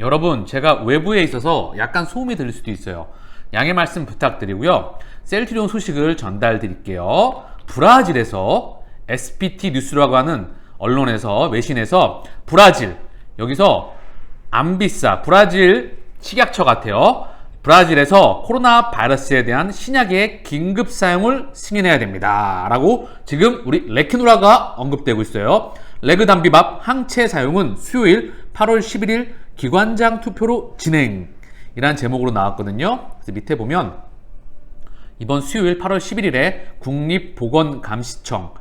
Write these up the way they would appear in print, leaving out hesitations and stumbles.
여러분, 제가 외부에 있어서 약간 소음이 들릴 수도 있어요. 양해 말씀 부탁드리고요. 셀트리온 소식을 전달 드릴게요. 브라질에서 SBT 뉴스라고 하는 언론에서, 외신에서 브라질, 여기서 안비사, 브라질 식약처 같아요. 브라질에서 코로나 바이러스에 대한 신약의 긴급 사용을 승인해야 됩니다. 라고 지금 우리 레키노라가 언급되고 있어요. 레그담비밥 항체 사용은 수요일 8월 11일 기관장 투표로 진행. 이란 제목으로 나왔거든요. 그래서 밑에 보면 이번 수요일 8월 11일에 국립보건감시청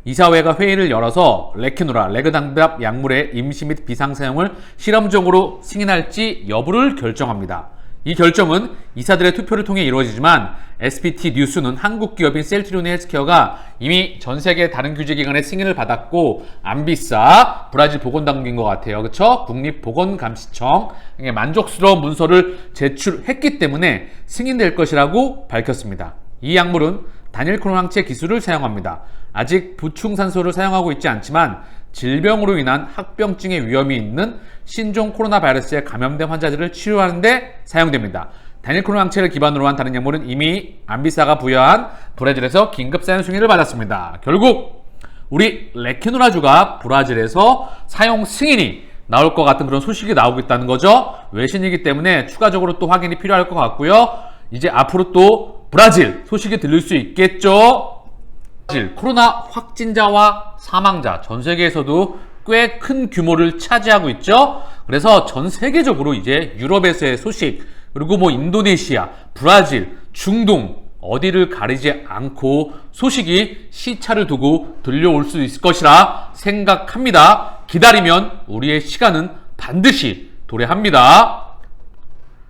이사회가 회의를 열어서 레키노라, 레그담비밥 약물의 임시 및 비상 사용을 실험적으로 승인할지 여부를 결정합니다. 이 결정은 이사들의 투표를 통해 이루어지지만 SBT 뉴스는 한국 기업인 셀트리온 헬스케어가 이미 전 세계 다른 규제기관의 승인을 받았고 안비사, 브라질 보건당국인 것 같아요. 그쵸? 국립보건감시청 만족스러운 문서를 제출했기 때문에 승인될 것이라고 밝혔습니다. 이 약물은 단일 클론 항체 기술을 사용합니다. 아직 부충산소를 사용하고 있지 않지만 질병으로 인한 합병증의 위험이 있는 신종 코로나 바이러스에 감염된 환자들을 치료하는 데 사용됩니다. 단일 클론 항체를 기반으로 한 다른 약물은 이미 안비사가 부여한 브라질에서 긴급 사용 승인을 받았습니다. 결국 우리 레키노라주가 브라질에서 사용 승인이 나올 것 같은 그런 소식이 나오고 있다는 거죠. 외신이기 때문에 추가적으로 또 확인이 필요할 것 같고요. 이제 앞으로 또 브라질 소식이 들릴 수 있겠죠. 브라질 코로나 확진자와 사망자 전 세계에서도 꽤 큰 규모를 차지하고 있죠. 그래서 전 세계적으로 이제 유럽에서의 소식, 그리고 뭐 인도네시아, 브라질, 중동 어디를 가리지 않고 소식이 시차를 두고 들려올 수 있을 것이라 생각합니다. 기다리면 우리의 시간은 반드시 도래합니다.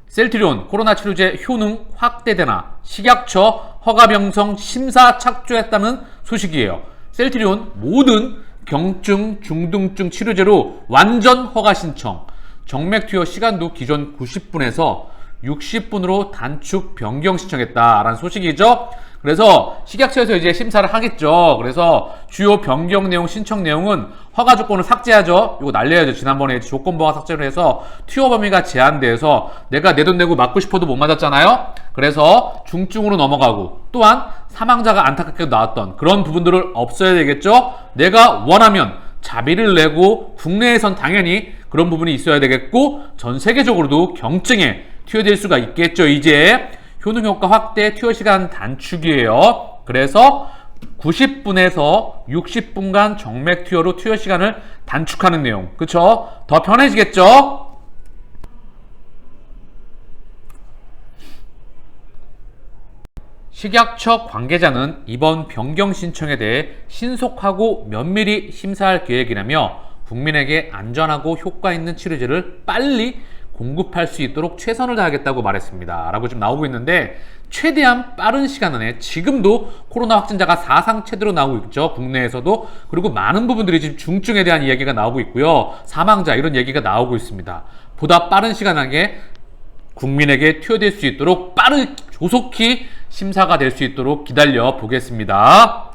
셀트리온 코로나 치료제 효능 확대되나 식약처 허가병성 심사 착수했다는 소식이에요. 셀트리온 모든 경증, 중등증 치료제로 완전 허가 신청. 정맥 투여 시간도 기존 90분에서 60분으로 단축 변경 신청했다라는 소식이죠. 그래서 식약처에서 이제 심사를 하겠죠. 그래서 주요 변경 내용, 신청 내용은 허가 조건을 삭제하죠. 이거 날려야죠. 지난번에 조건부가 삭제를 해서 투여 범위가 제한돼서 내가 내 돈 내고 맞고 싶어도 못 맞았잖아요. 그래서 중증으로 넘어가고 또한 사망자가 안타깝게도 나왔던 그런 부분들을 없어야 되겠죠. 내가 원하면 자비를 내고 국내에선 당연히 그런 부분이 있어야 되겠고 전 세계적으로도 경증에 투여될 수가 있겠죠. 이제 효능효과 확대, 투여 시간 단축이에요. 그래서 90분에서 60분간 정맥 투여로 투여 시간을 단축하는 내용. 그쵸? 더 편해지겠죠? 식약처 관계자는 이번 변경 신청에 대해 신속하고 면밀히 심사할 계획이라며 국민에게 안전하고 효과 있는 치료제를 빨리 공급할 수 있도록 최선을 다하겠다고 말했습니다. 라고 지금 나오고 있는데 최대한 빠른 시간 안에 지금도 코로나 확진자가 사상 최대로 나오고 있죠. 국내에서도. 그리고 많은 부분들이 지금 중증에 대한 이야기가 나오고 있고요. 사망자 이런 얘기가 나오고 있습니다. 보다 빠른 시간 안에 국민에게 투여될 수 있도록 조속히 심사가 될 수 있도록 기다려 보겠습니다.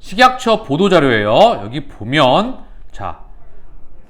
식약처 보도자료예요. 여기 보면 자,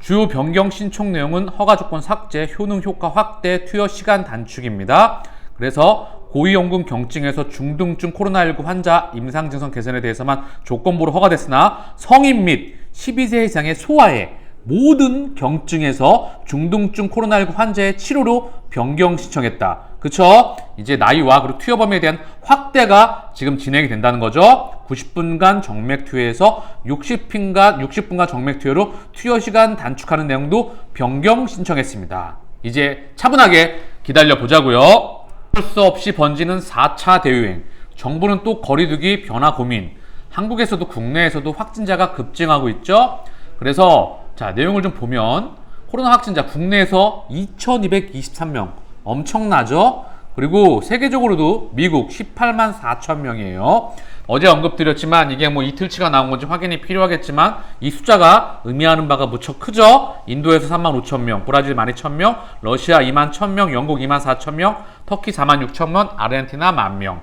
주요 변경 신청 내용은 허가 조건 삭제, 효능 효과 확대, 투여 시간 단축입니다. 그래서 고위험군 경증에서 중등증 코로나19 환자 임상 증상 개선에 대해서만 조건부로 허가됐으나 성인 및 12세 이상의 소아의 모든 경증에서 중등증 코로나19 환자의 치료로 변경 신청했다. 그쵸? 이제 나이와 그리고 투여 범위에 대한 확대가 지금 진행이 된다는 거죠. 90분간 정맥 투여에서 60분간 정맥 투여로 투여 시간 단축하는 내용도 변경 신청했습니다. 이제 차분하게 기다려 보자고요. 어쩔 수 없이 번지는 4차 대유행. 정부는 또 거리두기 변화 고민. 한국에서도 국내에서도 확진자가 급증하고 있죠. 그래서 자, 내용을 좀 보면 코로나 확진자 국내에서 2223명 엄청나죠? 그리고 세계적으로도 미국 18만 4천 명이에요. 어제 언급드렸지만 이게 뭐 이틀치가 나온 건지 확인이 필요하겠지만 이 숫자가 의미하는 바가 무척 크죠? 인도에서 3만 5천 명, 브라질 12,000명, 러시아 2만 1,000명, 영국 2만 4천 명, 터키 4만 6천 명, 아르헨티나 1만 명.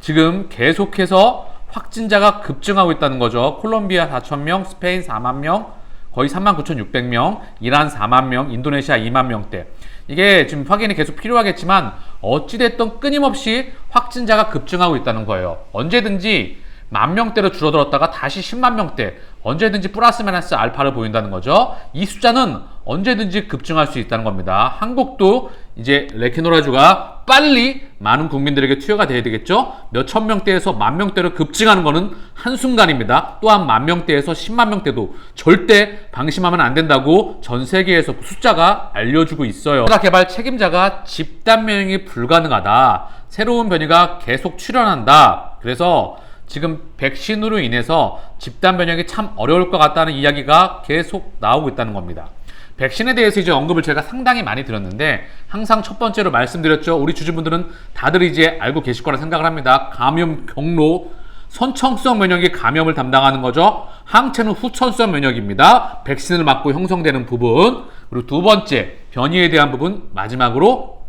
지금 계속해서 확진자가 급증하고 있다는 거죠. 콜롬비아 4천 명, 스페인 4만 명, 거의 39,600명, 이란 4만 명, 인도네시아 2만 명대. 이게 지금 확인이 계속 필요하겠지만 어찌됐든 끊임없이 확진자가 급증하고 있다는 거예요. 언제든지 10,000명대로 줄어들었다가 다시 10만 명대, 언제든지 플러스 마이너스 알파를 보인다는 거죠. 이 숫자는 언제든지 급증할 수 있다는 겁니다. 한국도 이제 레케노라주가 빨리 많은 국민들에게 투여가 돼야 되겠죠. 몇천 명대에서 10,000명대로 급증하는 것은 한순간입니다. 또한 10,000명대에서 10만 명대도 절대 방심하면 안 된다고 전 세계에서 숫자가 알려주고 있어요. 개발 책임자가 집단 면역이 불가능하다. 새로운 변이가 계속 출현한다. 그래서 지금 백신으로 인해서 집단 면역이 참 어려울 것 같다는 이야기가 계속 나오고 있다는 겁니다. 백신에 대해서 이제 언급을 제가 상당히 많이 드렸는데 항상 첫 번째로 말씀드렸죠. 우리 주주분들은 다들 이제 알고 계실 거라 생각을 합니다. 감염 경로, 선천성 면역이 감염을 담당하는 거죠. 항체는 후천성 면역입니다. 백신을 맞고 형성되는 부분. 그리고 두 번째, 변이에 대한 부분. 마지막으로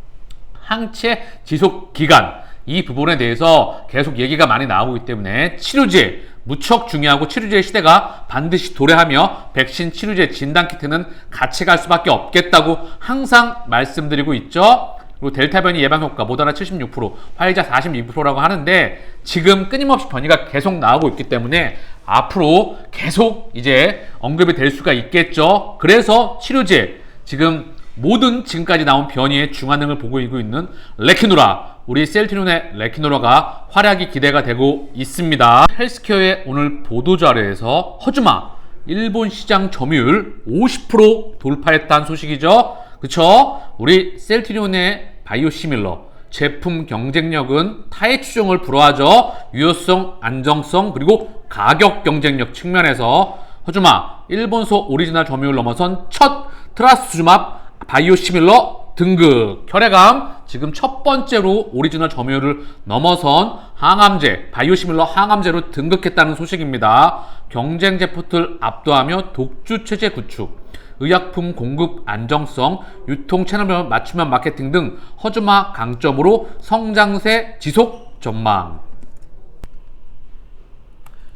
항체 지속 기간. 이 부분에 대해서 계속 얘기가 많이 나오고 있기 때문에 치료제 무척 중요하고 치료제의 시대가 반드시 도래하며 백신 치료제 진단키트는 같이 갈 수밖에 없겠다고 항상 말씀드리고 있죠. 그리고 델타 변이 예방 효과 모더나 76%, 화이자 42%라고 하는데 지금 끊임없이 변이가 계속 나오고 있기 때문에 앞으로 계속 이제 언급이 될 수가 있겠죠. 그래서 치료제 지금 모든 지금까지 나온 변이의 중환능을 보고 있는 레키노라, 우리 셀트리온의 레키노라가 활약이 기대가 되고 있습니다. 헬스케어의 오늘 보도자료에서 허즈마 일본 시장 점유율 50% 돌파했다는 소식이죠. 그쵸? 우리 셀트리온의 바이오시밀러 제품 경쟁력은 타의 추종을 불허하죠. 유효성, 안정성, 그리고 가격 경쟁력 측면에서 허즈마 일본소 오리지널 점유율 넘어선 첫 트라스투즈맙 바이오시밀러 등극. 혈액암 지금 첫 번째로 오리지널 점유율을 넘어선 항암제, 바이오시밀러 항암제로 등극했다는 소식입니다. 경쟁 제품을 압도하며 독주 체제 구축, 의약품 공급 안정성, 유통 채널 맞춤형 마케팅 등 허즈마 강점으로 성장세 지속 전망.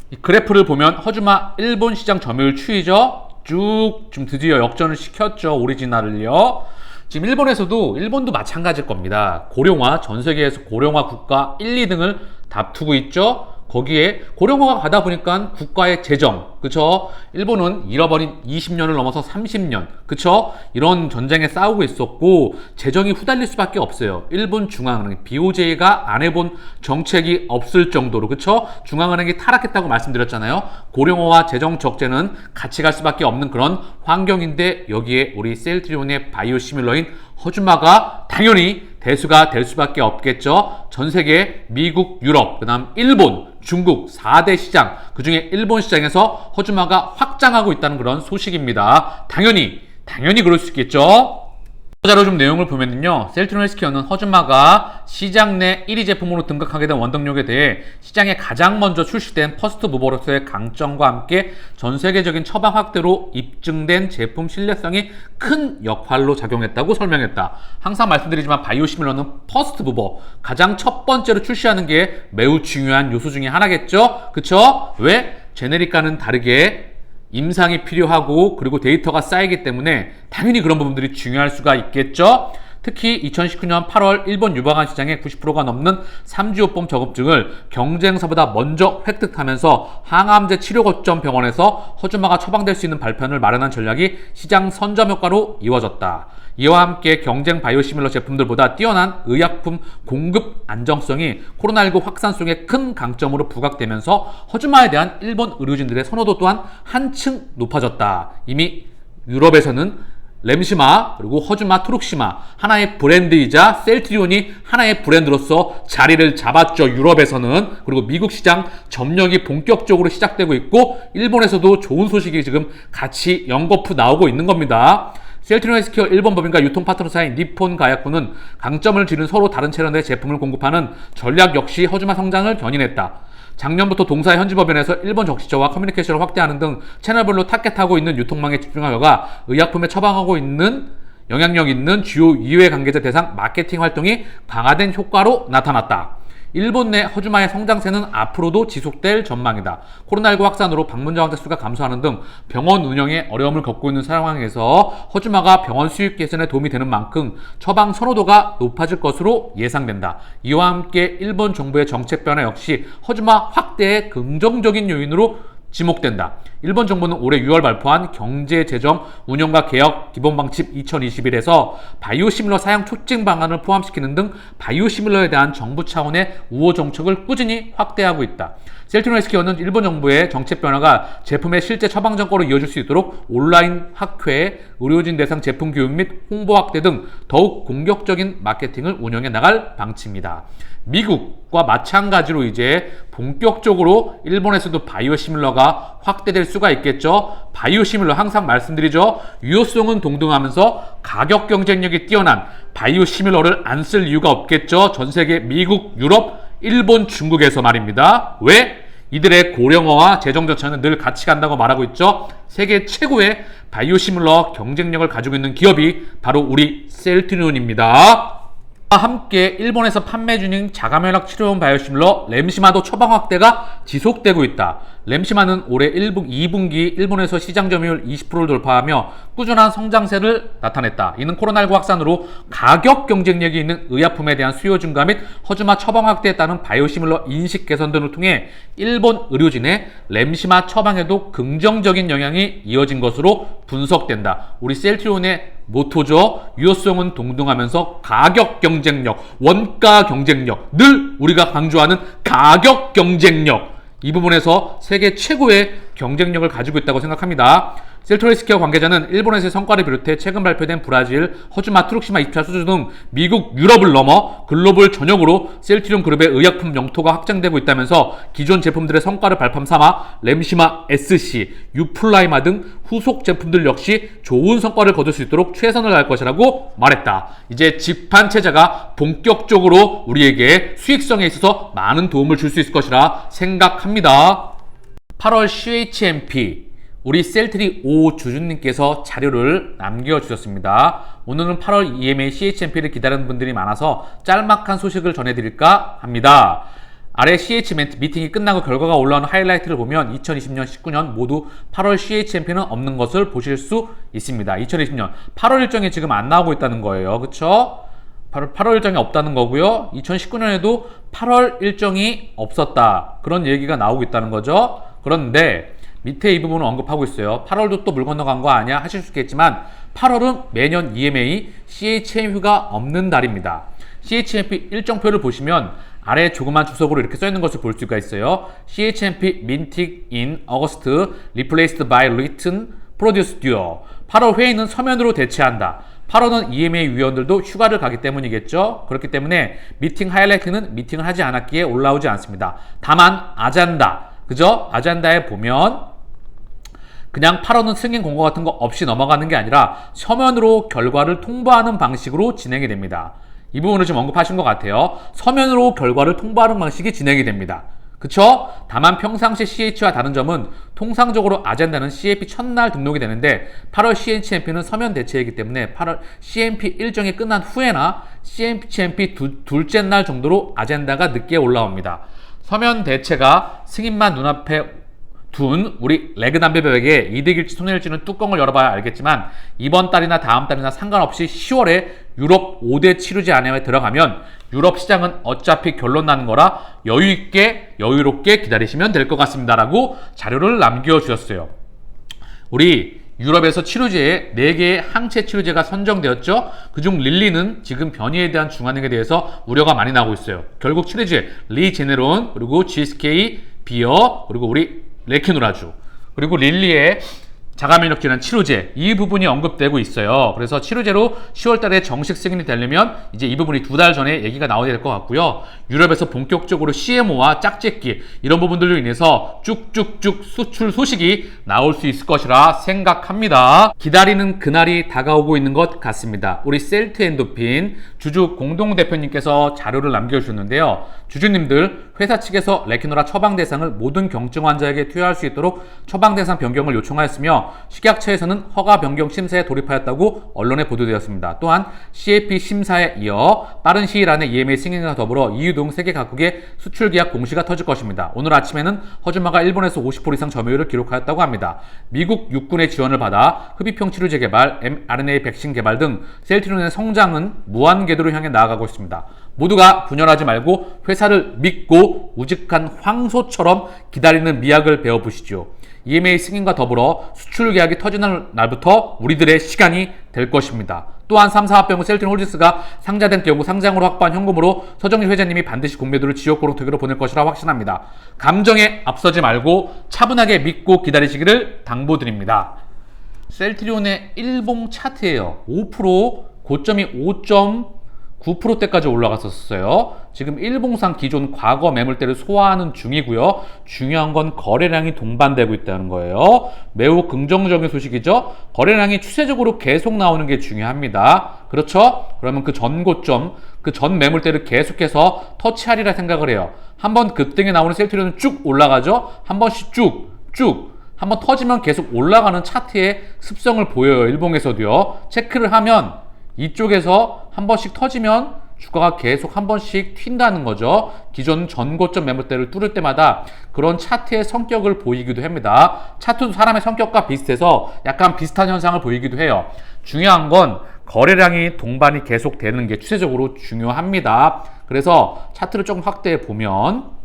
이 그래프를 보면 허즈마 일본 시장 점유율 추이죠. 쭉 좀 드디어 역전을 시켰죠. 오리지널을요. 지금 일본도 마찬가지일 겁니다. 고령화, 전 세계에서 고령화 국가 1, 2등을 다투고 있죠. 거기에 고령화가 가다 보니까 국가의 재정, 그쵸? 일본은 잃어버린 20년을 넘어서 30년, 그쵸? 이런 전쟁에 싸우고 있었고 재정이 후달릴 수밖에 없어요. 일본 중앙은행 BOJ가 안 해본 정책이 없을 정도로, 그쵸? 중앙은행이 타락했다고 말씀드렸잖아요. 고령화와 재정 적재는 같이 갈 수밖에 없는 그런 환경인데 여기에 우리 셀트리온의 바이오시밀러인 허즈마가 당연히 대수가 될 수밖에 없겠죠. 전 세계 미국, 유럽, 그 다음 일본, 중국 4대 시장, 그 중에 일본 시장에서 허즈마가 확장하고 있다는 그런 소식입니다. 당연히 그럴 수 있겠죠. 자료 좀 내용을 보면요. 셀트리온 헬스케어는 허즈마가 시장 내 1위 제품으로 등극하게 된 원동력에 대해 시장에 가장 먼저 출시된 퍼스트 무버로서의 강점과 함께 전 세계적인 처방 확대로 입증된 제품 신뢰성이 큰 역할로 작용했다고 설명했다. 항상 말씀드리지만 바이오시밀러는 퍼스트 무버, 가장 첫 번째로 출시하는 게 매우 중요한 요소 중에 하나겠죠. 그쵸? 왜? 제네리카는 다르게 임상이 필요하고 그리고 데이터가 쌓이기 때문에 당연히 그런 부분들이 중요할 수가 있겠죠. 특히 2019년 8월 일본 유방암 시장의 90%가 넘는 3주요법 저급증을 경쟁사보다 먼저 획득하면서 항암제 치료 거점 병원에서 허즈마가 처방될 수 있는 발편을 마련한 전략이 시장 선점 효과로 이루어졌다. 이와 함께 경쟁 바이오시밀러 제품들보다 뛰어난 의약품 공급 안정성이 코로나19 확산 속에 큰 강점으로 부각되면서 허즈마에 대한 일본 의료진들의 선호도 또한 한층 높아졌다. 이미 유럽에서는 렘시마 그리고 허즈마 트룩시마 하나의 브랜드이자 셀트리온이 하나의 브랜드로서 자리를 잡았죠. 유럽에서는. 그리고 미국 시장 점령이 본격적으로 시작되고 있고 일본에서도 좋은 소식이 지금 같이 연거푸 나오고 있는 겁니다. 셀트리온 헬스케어 일본 법인과 유통 파트너사인 니폰 가야쿠는 강점을 지닌 서로 다른 채널의 제품을 공급하는 전략 역시 허즈마 성장을 견인했다. 작년부터 동사 현지법인에서 일본 적시처와 커뮤니케이션을 확대하는 등 채널별로 타겟하고 있는 유통망에 집중하여가 의약품에 처방하고 있는 영향력 있는 주요 이외 관계자 대상 마케팅 활동이 강화된 효과로 나타났다. 일본 내 허주마의 성장세는 앞으로도 지속될 전망이다. 코로나19 확산으로 방문자 환자 수가 감소하는 등 병원 운영에 어려움을 겪고 있는 상황에서 허주마가 병원 수익 개선에 도움이 되는 만큼 처방 선호도가 높아질 것으로 예상된다. 이와 함께 일본 정부의 정책 변화 역시 허주마 확대의 긍정적인 요인으로 지목된다. 일본 정부는 올해 6월 발표한 경제재정 운영과 개혁 기본방침 2021에서 바이오시밀러 사용 촉진 방안을 포함시키는 등 바이오시밀러에 대한 정부 차원의 우호 정책을 꾸준히 확대하고 있다. 셀트리온 헬스케어는 일본 정부의 정책 변화가 제품의 실제 처방 전과로 이어질 수 있도록 온라인 학회, 의료진 대상 제품 교육 및 홍보 확대 등 더욱 공격적인 마케팅을 운영해 나갈 방침이다. 미국과 마찬가지로 이제 본격적으로 일본에서도 바이오시밀러가 확대될 수가 있겠죠. 바이오시밀러 항상 말씀드리죠. 유효성은 동등하면서 가격 경쟁력이 뛰어난 바이오시밀러를 안 쓸 이유가 없겠죠. 전 세계 미국, 유럽, 일본, 중국에서 말입니다. 왜? 이들의 고령화와 재정 정책은 늘 같이 간다고 말하고 있죠. 세계 최고의 바이오시밀러 경쟁력을 가지고 있는 기업이 바로 우리 셀트리온입니다. 함께 일본에서 판매 중인 자가면역 치료용 바이오시밀러 램시마도 처방 확대가 지속되고 있다. 램시마는 올해 2분기 일본에서 시장 점유율 20%를 돌파하며 꾸준한 성장세를 나타냈다. 이는 코로나19 확산으로 가격 경쟁력이 있는 의약품에 대한 수요 증가 및 허주마 처방 확대에 따른 바이오시밀러 인식 개선 등을 통해 일본 의료진의 램시마 처방에도 긍정적인 영향이 이어진 것으로 분석된다. 우리 셀트리온의 모토죠. 유효성은 동등하면서 가격 경쟁력, 원가 경쟁력, 늘 우리가 강조하는 가격 경쟁력, 이 부분에서 세계 최고의 경쟁력을 가지고 있다고 생각합니다. 셀트리온 헬스케어 관계자는 일본에서의 성과를 비롯해 최근 발표된 브라질, 허주마, 트룩시마, 이투자, 수주 등 미국, 유럽을 넘어 글로벌 전역으로 셀트리온 그룹의 의약품 영토가 확장되고 있다면서 기존 제품들의 성과를 발판 삼아 램시마 SC, 유플라이마 등 후속 제품들 역시 좋은 성과를 거둘 수 있도록 최선을 다할 것이라고 말했다. 이제 집판체제가 본격적으로 우리에게 수익성에 있어서 많은 도움을 줄 수 있을 것이라 생각합니다. 8월 CHMP 우리 셀트리 5 주주님께서 자료를 남겨주셨습니다. 오늘은 8월 EMA CHMP를 기다리는 분들이 많아서 짤막한 소식을 전해드릴까 합니다. 아래 CH 미팅이 끝나고 결과가 올라오는 하이라이트를 보면 2020년, 19년 모두 8월 CHMP는 없는 것을 보실 수 있습니다. 2020년 8월 일정이 지금 안 나오고 있다는 거예요. 그쵸? 8월 일정이 없다는 거고요. 2019년에도 8월 일정이 없었다. 그런 얘기가 나오고 있다는 거죠. 그런데 밑에 이 부분을 언급하고 있어요. 8월도 또 물 건너간 거 아니야? 하실 수 있겠지만 8월은 매년 EMA CHMP가 없는 달입니다. CHMP 일정표를 보시면 아래 조그만 주석으로 이렇게 써있는 것을 볼 수가 있어요. CHMP Minting in August Replaced by Written Produce Due. 8월 회의는 서면으로 대체한다. 8월은 EMA 위원들도 휴가를 가기 때문이겠죠. 그렇기 때문에 미팅 하이라이트는 미팅을 하지 않았기에 올라오지 않습니다. 다만 아젠다, 그죠? 아젠다에 보면 그냥 8월은 승인 공고 같은 거 없이 넘어가는 게 아니라 서면으로 결과를 통보하는 방식으로 진행이 됩니다. 이 부분을 좀 언급하신 것 같아요. 서면으로 결과를 통보하는 방식이 진행이 됩니다. 그쵸? 다만 평상시 CH와 다른 점은 통상적으로 아젠다는 CMP 첫날 등록이 되는데 8월 CHMP는 서면 대체이기 때문에 8월 CMP 일정이 끝난 후에나 CHMP 둘째 날 정도로 아젠다가 늦게 올라옵니다. 서면 대체가 승인만 눈앞에 둔 우리 레그담배백에 이득일지 손해일지는 뚜껑을 열어봐야 알겠지만 이번 달이나 다음 달이나 상관없이 10월에 유럽 5대 치료제 안에 들어가면 유럽 시장은 어차피 결론 나는 거라 여유있게 여유롭게 기다리시면 될 것 같습니다 라고 자료를 남겨주셨어요. 우리 유럽에서 치료제에 4개의 항체 치료제가 선정되었죠. 그중 릴리는 지금 변이에 대한 중환에 대해서 우려가 많이 나오고 있어요. 결국 치료제 리제네론, 그리고 GSK, 비어, 그리고 우리 레키노라주, 그리고 릴리의 자가면역 질환 치료제, 이 부분이 언급되고 있어요. 그래서 치료제로 10월달에 정식 승인이 되려면 이제 이 부분이 2달 전에 얘기가 나와야 될 것 같고요. 유럽에서 본격적으로 CMO와 짝짓기 이런 부분들로 인해서 쭉쭉쭉 수출 소식이 나올 수 있을 것이라 생각합니다. 기다리는 그날이 다가오고 있는 것 같습니다. 우리 셀트엔도핀 주주 공동대표님께서 자료를 남겨주셨는데요. 주주님들 회사 측에서 레키노라 처방 대상을 모든 경증 환자에게 투여할 수 있도록 처방 대상 변경을 요청하였으며 있다며 식약처에서는 허가 변경 심사에 돌입하였다고 언론에 보도되었습니다. 또한 CAP 심사에 이어 빠른 시일 안에 EMA 승인과 더불어 EU 등 세계 각국의 수출 계약 공시가 터질 것입니다. 오늘 아침에는 허즈마가 일본에서 50% 이상 점유율을 기록하였다고 합니다. 미국 육군의 지원을 받아 흡입형 치료제 개발, mRNA 백신 개발 등 셀트리온의 성장은 무한 궤도를 향해 나아가고 있습니다. 모두가 분열하지 말고 회사를 믿고 우직한 황소처럼 기다리는 미학을 배워보시죠. EMA 승인과 더불어 수출 계약이 터지는 날부터 우리들의 시간이 될 것입니다. 또한 3사 합병 후 셀트리온 홀딩스가 상장된 경우 상장으로 확보한 현금으로 서정리 회장님이 반드시 공매도를 지역고로 되기로 보낼 것이라 확신합니다. 감정에 앞서지 말고 차분하게 믿고 기다리시기를 당부드립니다. 셀트리온의 일봉 차트예요. 5% 고점이 5.9%대까지 올라갔었어요. 지금 일봉상 기존 과거 매물대를 소화하는 중이고요. 중요한 건 거래량이 동반되고 있다는 거예요. 매우 긍정적인 소식이죠. 거래량이 추세적으로 계속 나오는 게 중요합니다. 그렇죠? 그러면 그 전 고점, 그 전 매물대를 계속해서 터치하리라 생각을 해요. 한번 급등에 나오는 셀트리온은 쭉 올라가죠. 한 번씩 쭉 한번 터지면 계속 올라가는 차트의 습성을 보여요. 일봉에서도요. 체크를 하면 이쪽에서 한 번씩 터지면 주가가 계속 한 번씩 튄다는 거죠. 기존 전고점 매물대를 뚫을 때마다 그런 차트의 성격을 보이기도 합니다. 차트도 사람의 성격과 비슷해서 약간 비슷한 현상을 보이기도 해요. 중요한 건 거래량이 동반이 계속 되는 게 추세적으로 중요합니다. 그래서 차트를 조금 확대해 보면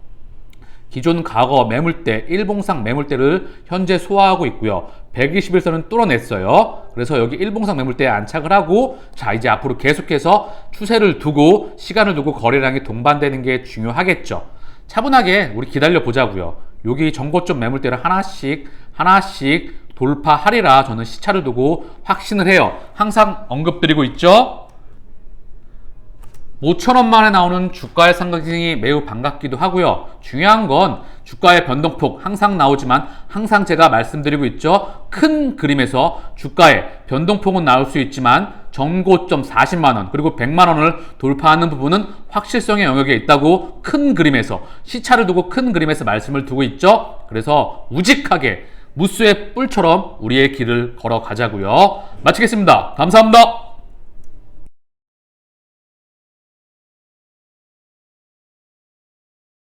기존 과거 매물대, 일봉상 매물대를 현재 소화하고 있고요. 121선은 뚫어냈어요. 그래서 여기 일봉상 매물대에 안착을 하고 자 이제 앞으로 계속해서 추세를 두고 시간을 두고 거래량이 동반되는 게 중요하겠죠. 차분하게 우리 기다려 보자고요. 여기 전고점 매물대를 하나씩 돌파하리라 저는 시차를 두고 확신을 해요. 항상 언급드리고 있죠. 5천원 만에 나오는 주가의 상승이 매우 반갑기도 하고요. 중요한 건 주가의 변동폭 항상 나오지만 항상 제가 말씀드리고 있죠. 큰 그림에서 주가의 변동폭은 나올 수 있지만 전고점 40만원 그리고 100만원을 돌파하는 부분은 확실성의 영역에 있다고 큰 그림에서 시차를 두고 큰 그림에서 말씀을 두고 있죠. 그래서 우직하게 무수의 뿔처럼 우리의 길을 걸어가자고요. 마치겠습니다. 감사합니다.